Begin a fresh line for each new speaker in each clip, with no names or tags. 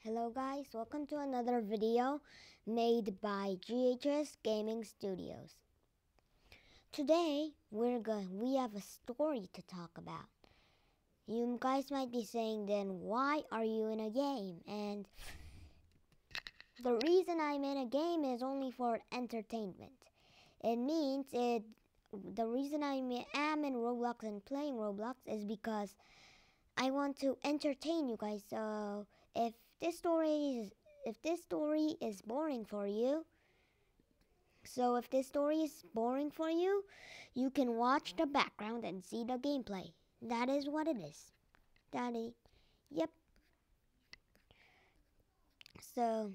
Hello guys, welcome to another video made by GHS Gaming Studios. Today we have a story to talk about. You guys might be saying, then why are you in a game? And the reason I'm in a game is only for entertainment. The reason I am in Roblox and playing Roblox is because I want to entertain you guys. So if this story is boring for you, you can watch the background and see the gameplay. That is what it is. Daddy. Yep. So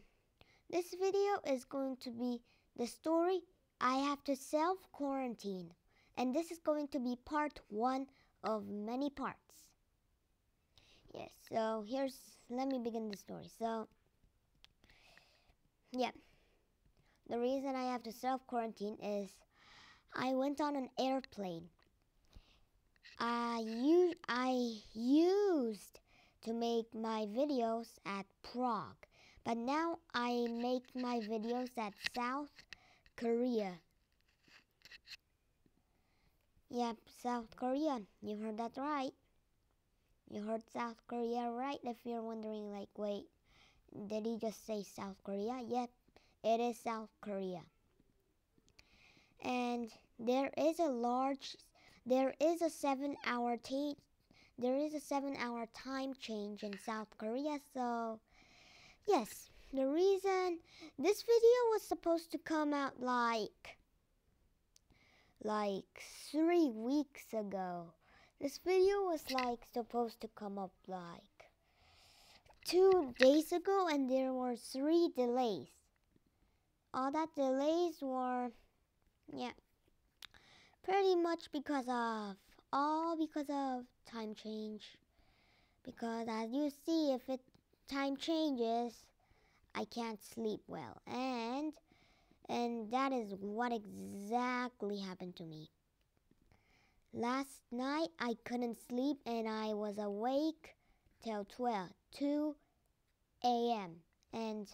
this video is going to be the story I have to self-quarantine. And this is going to be part 1 of many parts. Yes, so let me begin the story. So, yeah, the reason I have to self-quarantine is I went on an airplane. I used to make my videos at Prague, but now I make my videos at South Korea. Yep, South Korea. You heard that right. You heard South Korea right. If you're wondering, like, wait, did he just say South Korea? Yep, it is South Korea. And there is a 7-hour time change in South Korea. So yes, the reason this video was supposed to come out like 3 weeks ago. This video was supposed to come up 2 days ago, and there were 3 delays. All that delays were, yeah, pretty much because of time change. Because as you see, if time changes, I can't sleep well, and that is what exactly happened to me. Last night I couldn't sleep and I was awake till 2 a.m. and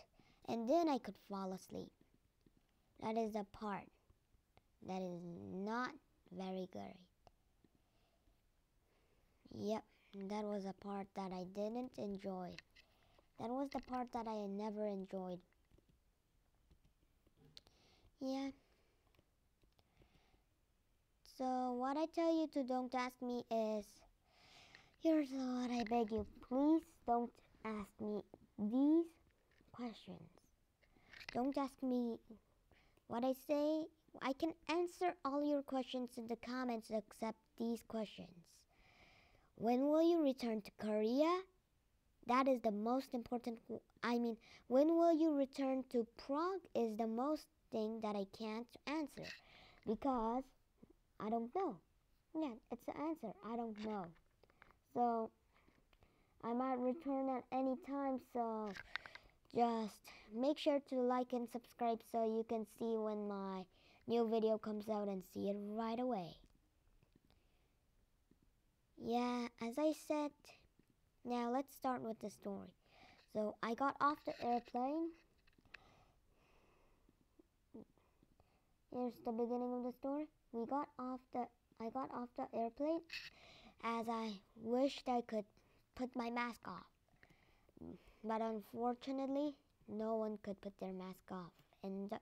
then I could fall asleep. That is the part that is not very good. Yep, that was a part that I didn't enjoy. That was the part that I never enjoyed. Yeah. So what I tell you to don't ask me is, here's what I beg you, please don't ask me these questions. Don't ask me what I say. I can answer all your questions in the comments except these questions. When will you return to Korea? That is the most important. When will you return to Prague is the most thing that I can't answer because I don't know. Yeah, it's the answer. I don't know. So I might return at any time. So just make sure to like and subscribe so you can see when my new video comes out and see it right away. Yeah, as I said, now let's start with the story. So I got off the airplane. Here's the beginning of the story. I got off the airplane as I wished I could put my mask off. But unfortunately, no one could put their mask off in the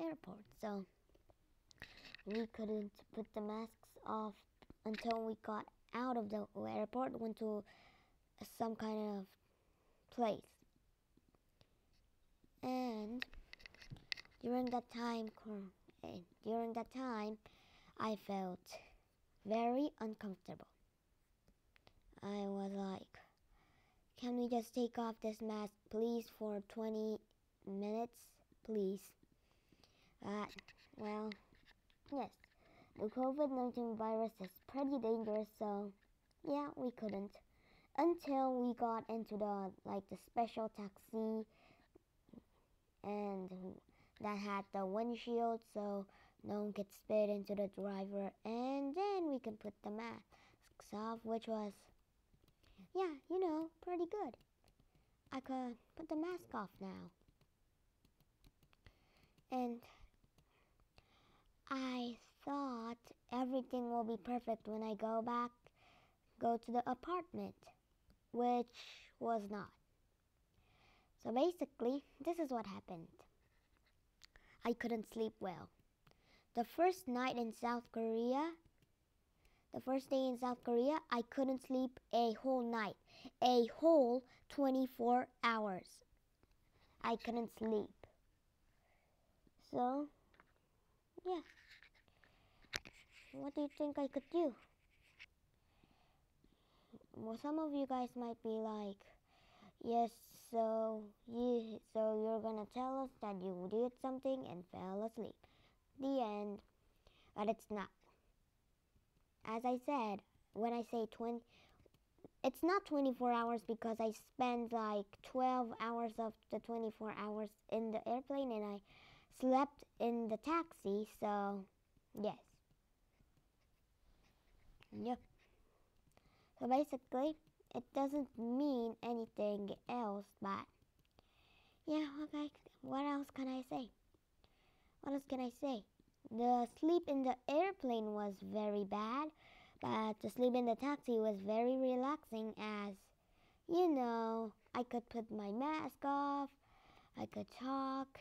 airport. So we couldn't put the masks off until we got out of the airport, went to some kind of place. And during that time, I felt very uncomfortable. I was like, can we just take off this mask, please, for 20 minutes, please? Well, yes, the COVID-19 virus is pretty dangerous, so yeah, we couldn't. Until we got into the special taxi and that had the windshield so no one could spit into the driver, and then we could put the masks off, which was, yeah, pretty good. I could put the mask off now. And I thought everything will be perfect when I go to the apartment, which was not. So basically, this is what happened. I couldn't sleep well. The first day in South Korea, I couldn't sleep a whole night, a whole 24 hours. I couldn't sleep. So, yeah. What do you think I could do? Well, some of you guys might be like, yes, so you're gonna tell us that you did something and fell asleep. The end. But it's not. As I said, when I say it's not 24 hours because I spent like 12 hours of the 24 hours in the airplane and I slept in the taxi, so yes. Yep. So basically, it doesn't mean anything else, but yeah, okay, what else can I say? The sleep in the airplane was very bad, but the sleep in the taxi was very relaxing as, I could put my mask off, I could talk,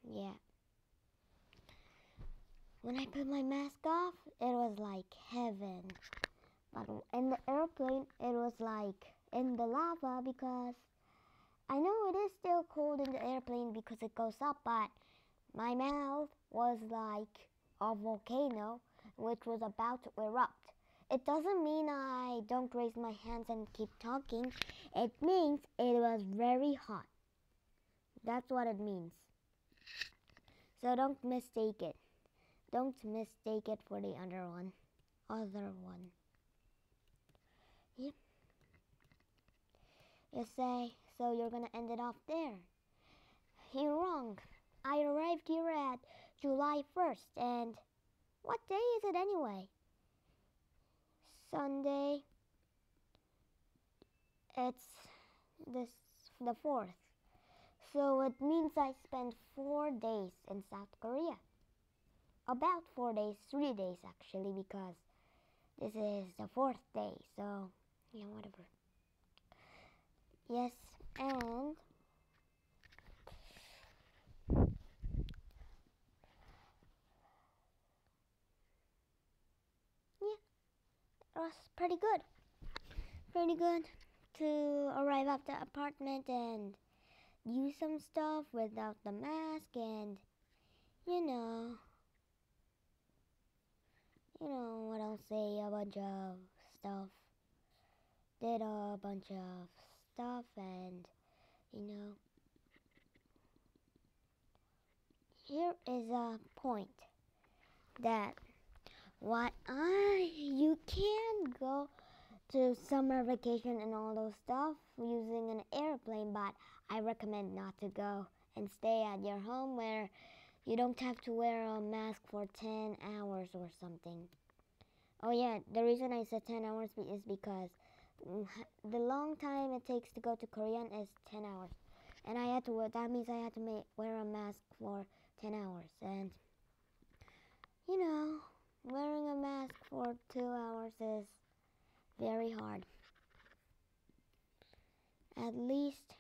yeah. When I put my mask off, it was like heaven. But in the airplane, it was like in the lava because I know it is still cold in the airplane because it goes up, but my mouth was like a volcano which was about to erupt. It doesn't mean I don't raise my hands and keep talking. It means it was very hot. That's what it means. So don't mistake it. Don't mistake it for the other one. Yep. You say, so you're gonna end it off there. You're wrong. I arrived here at July 1st, and what day is it anyway? Sunday. It's the 4th. So it means I spent 4 days in South Korea. About 4 days, 3 days actually, because this is the 4th day, so yeah, whatever. Yes, and yeah, it was pretty good. Pretty good to arrive at the apartment and use some stuff without the mask and you know what I'll say, a bunch of stuff. Did a bunch of stuff and here is a point that you can go to summer vacation and all those stuff using an airplane, but I recommend not to go and stay at your home where you don't have to wear a mask for 10 hours or something. Oh yeah, the reason I said 10 hours is because the long time it takes to go to Korean is 10 hours. And that means I had to wear a mask for 10 hours. And, wearing a mask for 2 hours is very hard. At least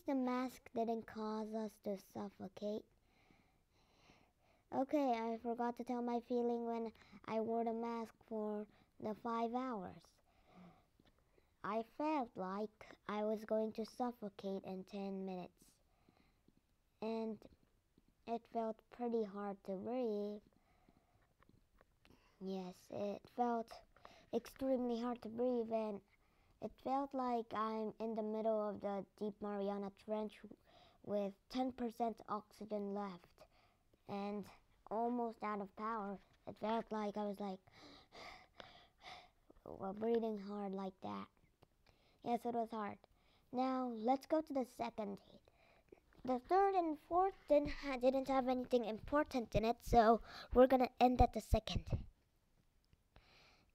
the mask didn't cause us to suffocate. Okay, I forgot to tell my feeling when I wore the mask for the 5 hours. I felt like I was going to suffocate in 10 minutes. And it felt pretty hard to breathe. Yes, it felt extremely hard to breathe, and it felt like I'm in the middle of the deep Mariana Trench with 10% oxygen left and almost out of power. It felt like I was like breathing hard like that. Yes, it was hard. Now, let's go to the second date. The third and fourth didn't have anything important in it, so we're gonna end at the second.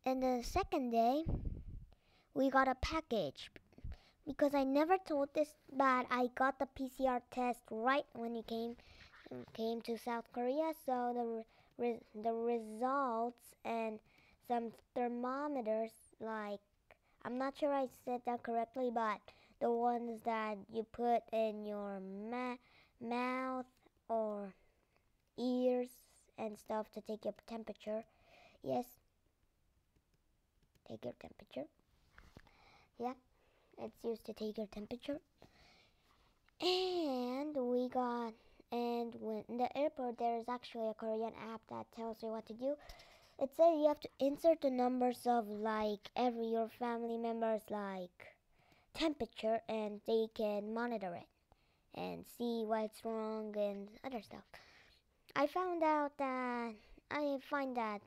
And the second day, we got a package. Because I never told this, but I got the PCR test right when it came to South Korea. So the results and some thermometers, like, I'm not sure I said that correctly, but the ones that you put in your mouth or ears and stuff to take your temperature. Yes, take your temperature. Yep, it's used to take your temperature. And when in the airport there is actually a Korean app that tells you what to do. It says you have to insert the numbers of like your family members like temperature, and they can monitor it and see what's wrong and other stuff. I find that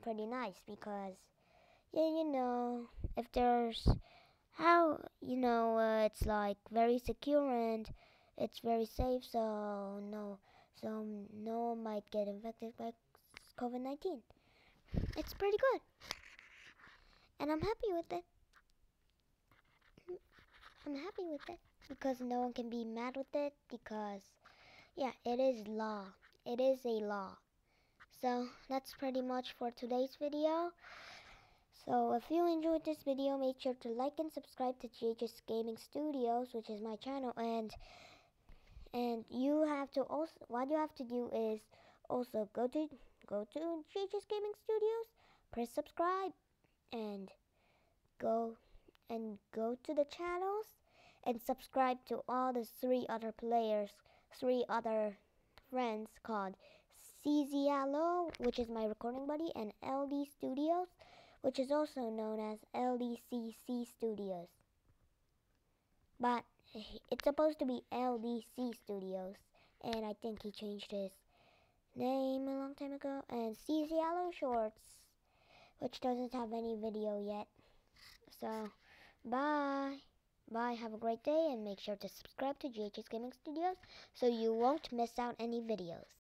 pretty nice because if there's how it's like very secure and it's very safe, so no one might get infected by COVID-19. It's pretty good, and I'm happy with it. I'm happy with it because no one can be mad with it because yeah, it is law. It is a law. So that's pretty much for today's video. So if you enjoyed this video, make sure to like and subscribe to GHS Gaming Studios, which is my channel, and you have to also, what you have to do is also go to GHS Gaming Studios, press subscribe, and go to the channels and subscribe to all the three other friends called CZLO, which is my recording buddy, and LD Studios, which is also known as LDCC Studios. But it's supposed to be LDC Studios, and I think he changed his name a long time ago. And CZLO Shorts, which doesn't have any video yet. So, bye. Bye, have a great day, and make sure to subscribe to GHS Gaming Studios so you won't miss out any videos.